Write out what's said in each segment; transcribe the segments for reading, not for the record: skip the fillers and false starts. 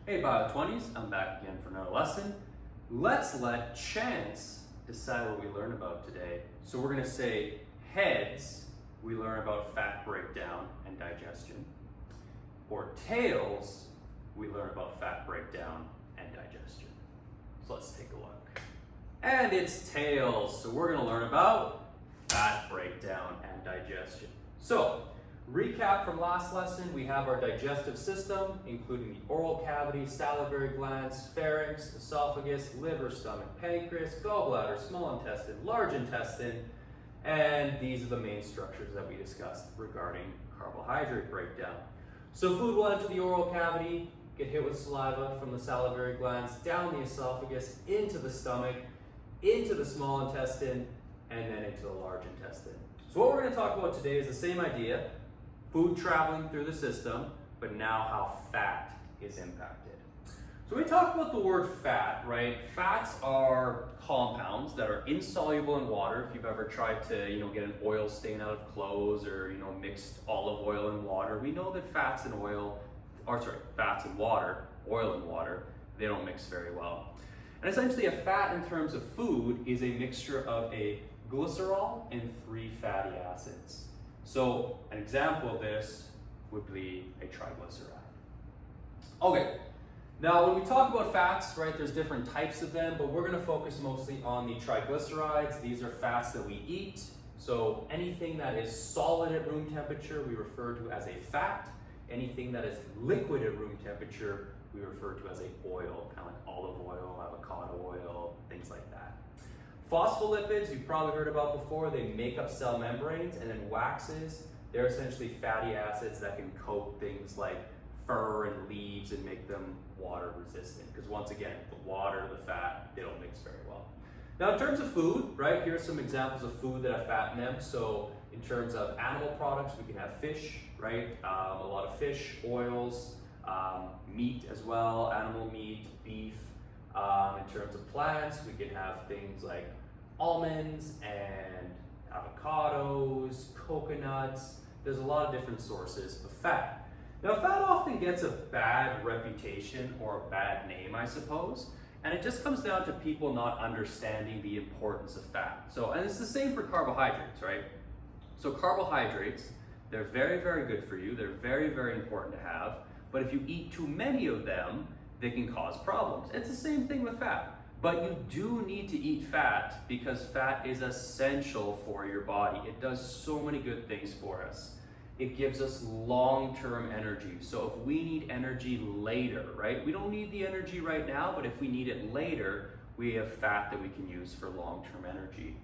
Hey Bio20s, I'm back again for another lesson. Let's let chance decide what we learn about today. So we're going to say heads, we learn about fat breakdown and digestion. Or tails, we learn about fat breakdown and digestion. So let's take a look. And it's tails, so we're going to learn about fat breakdown and digestion. So, recap from last lesson, we have our digestive system, including the oral cavity, salivary glands, pharynx, esophagus, liver, stomach, pancreas, gallbladder, small intestine, large intestine, and these are the main structures that we discussed regarding carbohydrate breakdown. So food will enter the oral cavity, get hit with saliva from the salivary glands, down the esophagus, into the stomach, into the small intestine, and then into the large intestine. So what we're going to talk about today is the same idea, food traveling through the system, but now how fat is impacted. So when we talk about the word fat, right? Fats are compounds that are insoluble in water. If you've ever tried to, get an oil stain out of clothes or, mixed olive oil in water, we know that fats and water, oil and water, they don't mix very well. And essentially a fat in terms of food is a mixture of a glycerol and 3 fatty acids. So an example of this would be a triglyceride. Okay, now when we talk about fats, right, there's different types of them, but we're going to focus mostly on the triglycerides. These are fats that we eat. So anything that is solid at room temperature, we refer to as a fat. Anything that is liquid at room temperature, we refer to as a oil, kind of like olive oil, avocado oil, things like that. Phospholipids, you've probably heard about before, they make up cell membranes, and then waxes, they're essentially fatty acids that can coat things like fur and leaves and make them water resistant. Because once again, the water, the fat, they don't mix very well. Now in terms of food, right, here's some examples of food that have fat in them. So in terms of animal products, we can have fish, right, a lot of fish, oils, meat as well, animal meat, beef. In terms of plants, we can have things like almonds and avocados, coconuts. There's a lot of different sources of fat. Now, fat often gets a bad reputation or a bad name, I suppose, and it just comes down to people not understanding the importance of fat. And it's the same for carbohydrates, right? So carbohydrates, they're very, very good for you. They're very, very important to have, but if you eat too many of them, they can cause problems. It's the same thing with fat. But you do need to eat fat because fat is essential for your body. It does so many good things for us. It gives us long-term energy. So if we need energy later, right? We don't need the energy right now, but if we need it later, we have fat that we can use for long-term energy.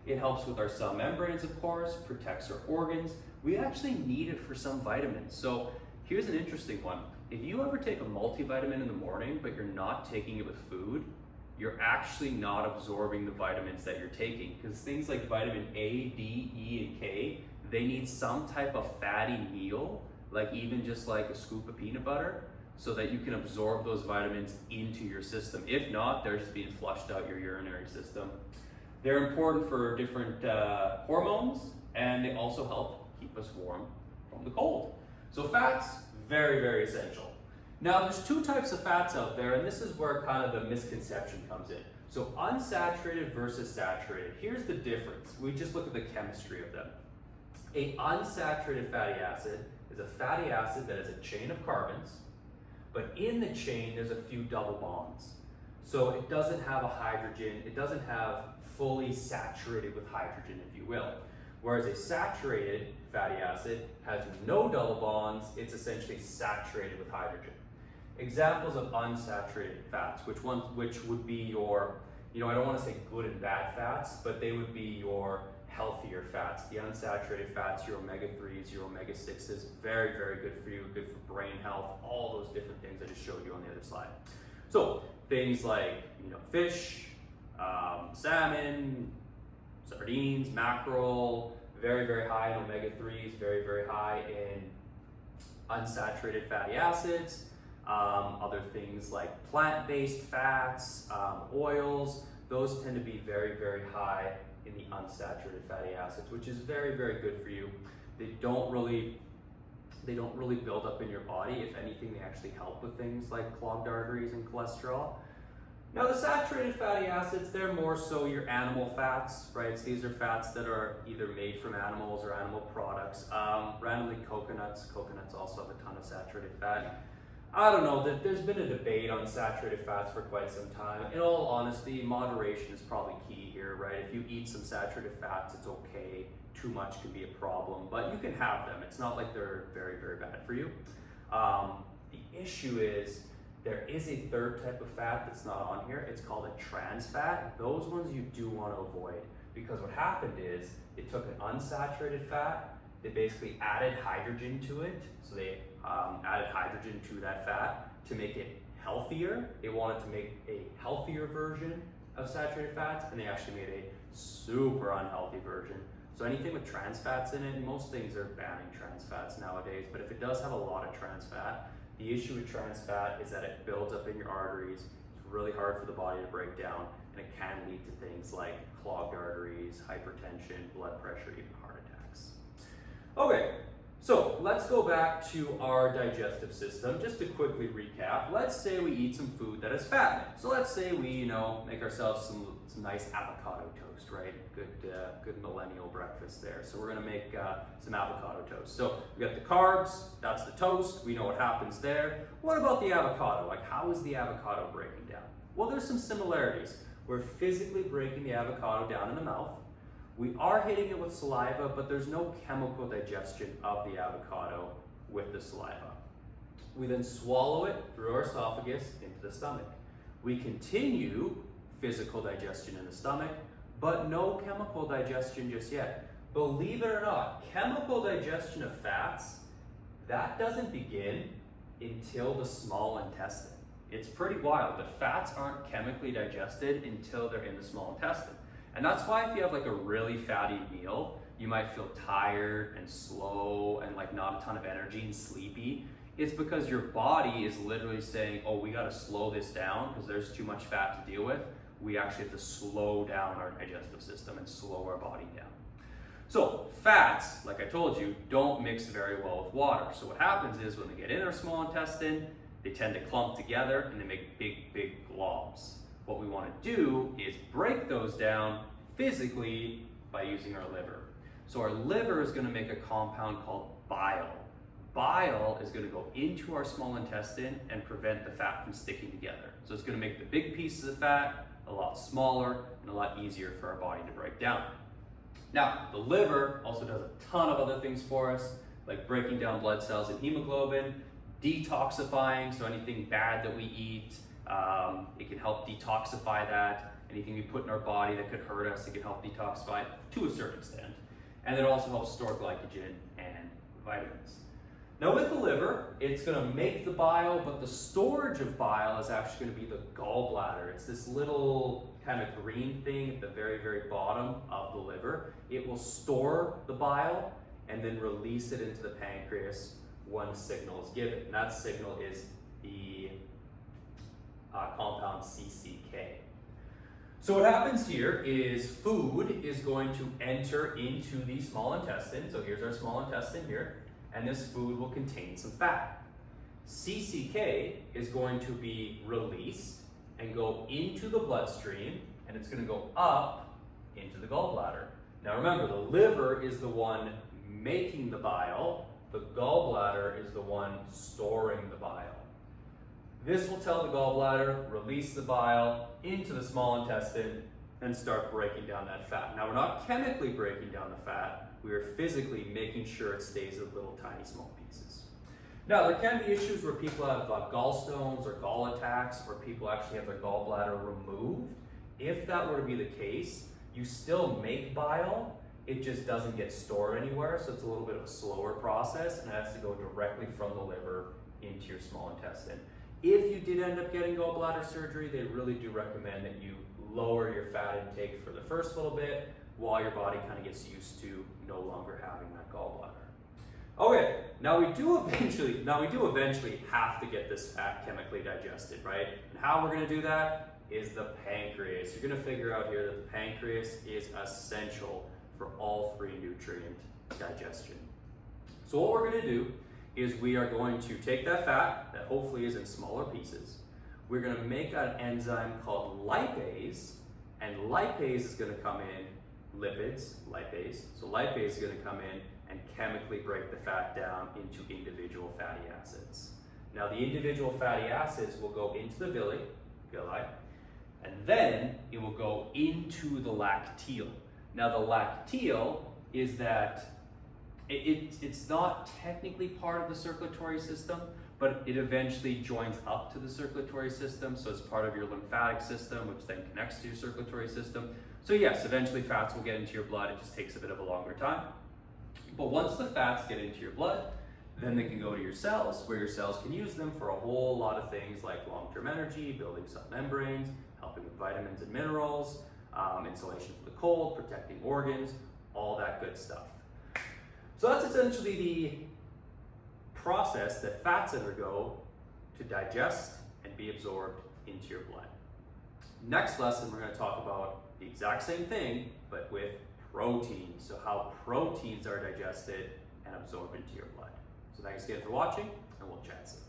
It helps with our cell membranes, of course, protects our organs. We actually need it for some vitamins. So here's an interesting one. If you ever take a multivitamin in the morning, but you're not taking it with food, you're actually not absorbing the vitamins that you're taking, because things like vitamin A, D, E, and K, they need some type of fatty meal, like even just like a scoop of peanut butter, so that you can absorb those vitamins into your system. If not, they're just being flushed out your urinary system. They're important for different hormones, and they also help keep us warm from the cold. So fats, very, very essential. Now there's 2 types of fats out there, and this is where kind of the misconception comes in. So unsaturated versus saturated. Here's the difference. We just look at the chemistry of them. A unsaturated fatty acid is a fatty acid that has a chain of carbons, but in the chain there's a few double bonds. So it doesn't have a hydrogen, it doesn't have fully saturated with hydrogen, if you will. Whereas a saturated fatty acid has no double bonds, it's essentially saturated with hydrogen. Examples of unsaturated fats, which would be your, I don't want to say good and bad fats, but they would be your healthier fats. The unsaturated fats, your omega-3s, your omega-6s, very, very good for you, good for brain health, all those different things I just showed you on the other slide. So things like, fish, salmon, sardines, mackerel, very, very high in omega-3s, very, very high in unsaturated fatty acids. Other things like plant-based fats, oils, those tend to be very, very high in the unsaturated fatty acids, which is very, very good for you. They don't really They don't really build up in your body. If anything, they actually help with things like clogged arteries and cholesterol. Now the saturated fatty acids, they're more so your animal fats, right? So these are fats that are either made from animals or animal products. Randomly coconuts also have a ton of saturated fat. I don't know, there's been a debate on saturated fats for quite some time. In all honesty, moderation is probably key here, right? If you eat some saturated fats, it's okay. Too much can be a problem, but you can have them. It's not like they're very, very bad for you. The issue is there is a third type of fat that's not on here. It's called a trans fat. Those ones you do want to avoid, because what happened is they took an unsaturated fat, they basically added hydrogen to it. So they added hydrogen to that fat to make it healthier. They wanted to make a healthier version of saturated fats, and they actually made a super unhealthy version. So anything with trans fats in it, and most things are banning trans fats nowadays, but if it does have a lot of trans fat, the issue with trans fat is that it builds up in your arteries. It's really hard for the body to break down, and it can lead to things like clogged arteries, hypertension, blood pressure, even heart attacks. Okay, so let's go back to our digestive system. Just to quickly recap, let's say we eat some food that is fattening. So let's say we, make ourselves some nice avocado toast, right? Good millennial breakfast there. So we're gonna make some avocado toast. So we got the carbs, that's the toast, we know what happens there. What about the avocado? Like, how is the avocado breaking down? Well, there's some similarities. We're physically breaking the avocado down in the mouth. We are hitting it with saliva, but there's no chemical digestion of the avocado with the saliva. We then swallow it through our esophagus into the stomach. We continue physical digestion in the stomach, but no chemical digestion just yet. Believe it or not, chemical digestion of fats, that doesn't begin until the small intestine. It's pretty wild. The fats aren't chemically digested until they're in the small intestine. And that's why if you have like a really fatty meal, you might feel tired and slow and like not a ton of energy and sleepy. It's because your body is literally saying, oh, we gotta slow this down because there's too much fat to deal with. We actually have to slow down our digestive system and slow our body down. So fats, like I told you, don't mix very well with water. So what happens is when they get in our small intestine, they tend to clump together and they make big, big globs. What we want to do is break those down physically by using our liver. So our liver is going to make a compound called bile. Bile is going to go into our small intestine and prevent the fat from sticking together. So it's going to make the big pieces of fat a lot smaller and a lot easier for our body to break down. Now, the liver also does a ton of other things for us, like breaking down blood cells and hemoglobin, detoxifying, so anything bad that we eat, it can help detoxify that. Anything we put in our body that could hurt us, it can help detoxify it to a certain extent. And it also helps store glycogen and vitamins. Now with the liver, it's gonna make the bile, but the storage of bile is actually gonna be the gallbladder. It's this little kind of green thing at the very, very bottom of the liver. It will store the bile and then release it into the pancreas when a signal is given. And that signal is the compound CCK. So what happens here is food is going to enter into the small intestine. So here's our small intestine here, and this food will contain some fat. CCK is going to be released and go into the bloodstream, and it's going to go up into the gallbladder. Now remember, the liver is the one making the bile, the gallbladder is the one storing the bile. This will tell the gallbladder, release the bile into the small intestine and start breaking down that fat. Now we're not chemically breaking down the fat, we are physically making sure it stays in little tiny small pieces. Now there can be issues where people have gallstones or gall attacks, where people actually have their gallbladder removed. If that were to be the case, you still make bile, it just doesn't get stored anywhere, so it's a little bit of a slower process, and it has to go directly from the liver into your small intestine. If you did end up getting gallbladder surgery, they really do recommend that you lower your fat intake for the first little bit while your body kind of gets used to no longer having that gallbladder. Okay, now we do eventually have to get this fat chemically digested, right? And how we're gonna do that is the pancreas. You're gonna figure out here that the pancreas is essential for all three nutrient digestion. So what we're gonna do is we are going to take that fat that hopefully is in smaller pieces. We're going to make an enzyme called lipase, and lipase is going to come in, lipids, lipase. So lipase is going to come in and chemically break the fat down into individual fatty acids. Now the individual fatty acids will go into the villi, and then it will go into the lacteal. Now the lacteal is that it's not technically part of the circulatory system, but it eventually joins up to the circulatory system, so it's part of your lymphatic system, which then connects to your circulatory system. So yes, eventually fats will get into your blood, it just takes a bit of a longer time. But once the fats get into your blood, then they can go to your cells, where your cells can use them for a whole lot of things like long-term energy, building cell membranes, helping with vitamins and minerals, insulation from the cold, protecting organs, all that good stuff. So that's essentially the process that fats undergo to digest and be absorbed into your blood. Next lesson, we're going to talk about the exact same thing, but with proteins. So how proteins are digested and absorbed into your blood. So thanks again for watching, and we'll chat soon.